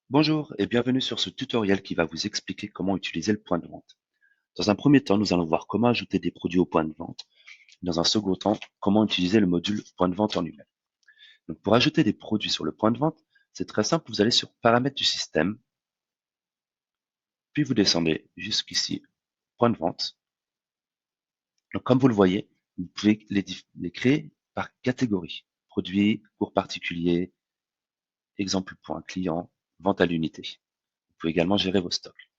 Bonjour et bienvenue sur ce tutoriel qui va vous expliquer comment utiliser le point de vente. Dans un premier temps, nous allons voir comment ajouter des produits au point de vente. Dans un second temps, comment utiliser le module point de vente en lui-même. Donc pour ajouter des produits sur le point de vente, c'est très simple, vous allez sur Paramètres du système, puis vous descendez jusqu'ici, point de vente. Donc comme vous le voyez, vous pouvez les créer par catégorie. Produits, cours particuliers, exemple point client, vente à l'unité. Vous pouvez également gérer vos stocks.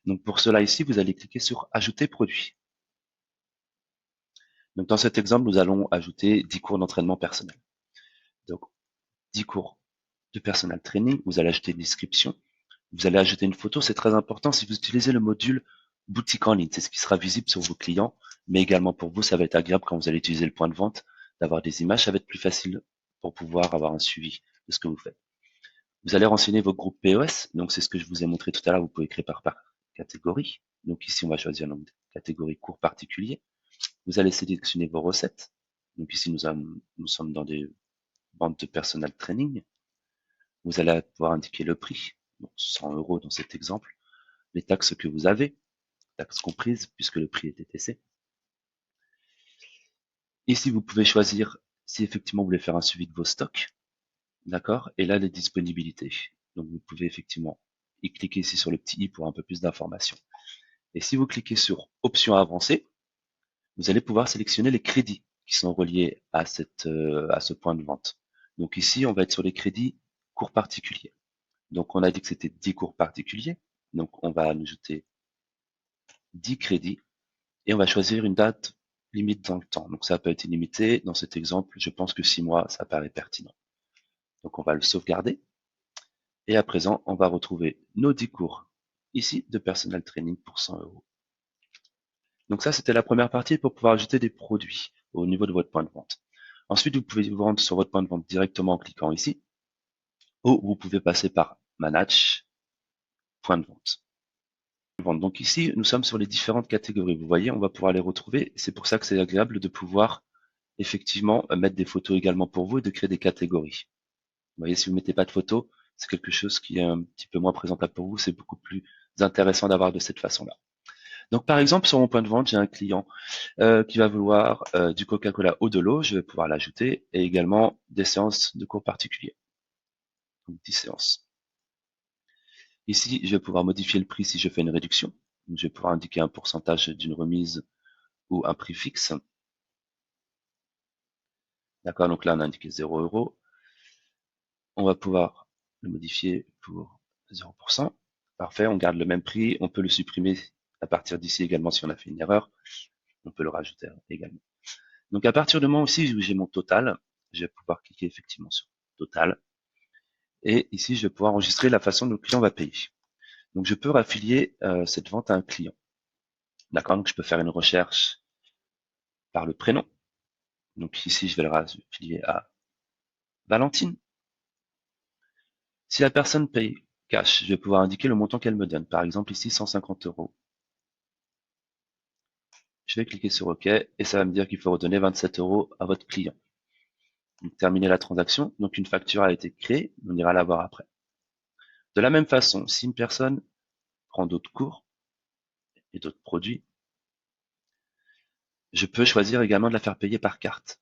Donc pour cela ici, vous allez cliquer sur Ajouter produit. Donc dans cet exemple, nous allons ajouter 10 cours d'entraînement personnel. Donc 10 cours de personal training, vous allez ajouter une description, vous allez ajouter une photo, c'est très important si vous utilisez le module boutique en ligne, c'est ce qui sera visible sur vos clients, mais également pour vous, ça va être agréable quand vous allez utiliser le point de vente, d'avoir des images, ça va être plus facile pour pouvoir avoir un suivi de ce que vous faites. Vous allez renseigner vos groupes POS, donc c'est ce que je vous ai montré tout à l'heure, vous pouvez créer par catégorie. Donc ici, on va choisir la catégorie cours particulier. Vous allez sélectionner vos recettes. Donc ici, nous sommes dans des ventes de personal training. Vous allez pouvoir indiquer le prix, donc 100 € dans cet exemple, les taxes que vous avez, taxes comprises puisque le prix est TTC. Ici, vous pouvez choisir si effectivement vous voulez faire un suivi de vos stocks, d'accord, et là les disponibilités. Donc vous pouvez effectivement y cliquer ici sur le petit i pour un peu plus d'informations. Et si vous cliquez sur options avancées, vous allez pouvoir sélectionner les crédits qui sont reliés à ce point de vente. Donc ici, on va être sur les crédits cours particuliers. Donc on a dit que c'était 10 cours particuliers. Donc on va ajouter 10 crédits et on va choisir une date limite dans le temps. Donc ça peut être illimité. Dans cet exemple, je pense que 6 mois, ça paraît pertinent. Donc on va le sauvegarder. Et à présent, on va retrouver nos 10 cours ici de personal training pour 100 €. Donc ça, c'était la première partie pour pouvoir ajouter des produits au niveau de votre point de vente. Ensuite, vous pouvez vous rendre sur votre point de vente directement en cliquant ici, ou vous pouvez passer par Manage, point de vente. Donc ici, nous sommes sur les différentes catégories. Vous voyez, on va pouvoir les retrouver. C'est pour ça que c'est agréable de pouvoir effectivement mettre des photos également pour vous et de créer des catégories. Vous voyez, si vous mettez pas de photos, c'est quelque chose qui est un petit peu moins présentable pour vous. C'est beaucoup plus intéressant d'avoir de cette façon-là. Donc par exemple, sur mon point de vente, j'ai un client qui va vouloir du Coca-Cola ou de l'eau. Je vais pouvoir l'ajouter et également des séances de cours particuliers. Donc 10 séances. Ici, je vais pouvoir modifier le prix si je fais une réduction. Donc, je vais pouvoir indiquer un pourcentage d'une remise ou un prix fixe. D'accord, donc là on a indiqué 0 €. On va pouvoir le modifier pour 0%. Parfait, on garde le même prix. On peut le supprimer à partir d'ici également si on a fait une erreur. On peut le rajouter également. Donc à partir du moment aussi où j'ai mon total, je vais pouvoir cliquer effectivement sur total. Et ici, je vais pouvoir enregistrer la façon dont le client va payer. Donc je peux raffilier cette vente à un client. D'accord, donc je peux faire une recherche par le prénom. Donc ici, je vais le raffilier à Valentine. Si la personne paye cash, je vais pouvoir indiquer le montant qu'elle me donne. Par exemple, ici, 150 €. Je vais cliquer sur OK et ça va me dire qu'il faut redonner 27 € à votre client. Donc, terminer la transaction. Donc, une facture a été créée. On ira la voir après. De la même façon, si une personne prend d'autres cours et d'autres produits, je peux choisir également de la faire payer par carte.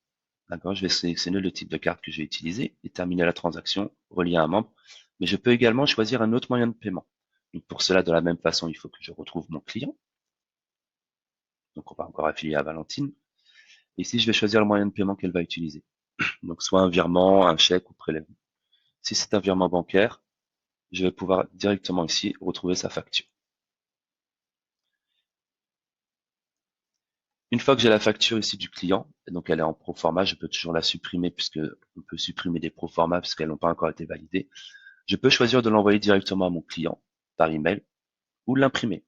D'accord, je vais sélectionner le type de carte que je vais utiliser et terminer la transaction, relier à un membre. Mais je peux également choisir un autre moyen de paiement. Donc pour cela, de la même façon, il faut que je retrouve mon client. Donc on va encore affilier à Valentine. Ici, je vais choisir le moyen de paiement qu'elle va utiliser. Donc soit un virement, un chèque ou prélèvement. Si c'est un virement bancaire, je vais pouvoir directement ici retrouver sa facture. Une fois que j'ai la facture ici du client, et donc elle est en proforma, je peux toujours la supprimer puisque on peut supprimer des proformas puisqu'elles n'ont pas encore été validées. Je peux choisir de l'envoyer directement à mon client par email ou l'imprimer.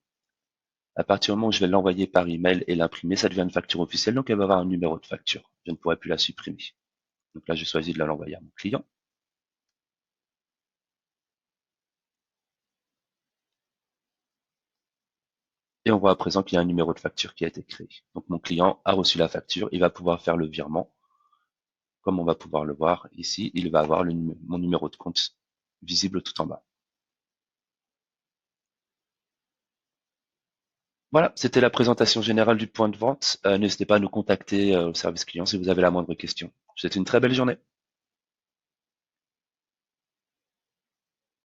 À partir du moment où je vais l'envoyer par email et l'imprimer, ça devient une facture officielle, donc elle va avoir un numéro de facture. Je ne pourrai plus la supprimer. Donc là, je choisis de l'envoyer à mon client. Et on voit à présent qu'il y a un numéro de facture qui a été créé. Donc mon client a reçu la facture, il va pouvoir faire le virement. Comme on va pouvoir le voir ici, il va avoir mon numéro de compte visible tout en bas. Voilà, c'était la présentation générale du point de vente. N'hésitez pas à nous contacter au service client si vous avez la moindre question. Je vous souhaite une très belle journée.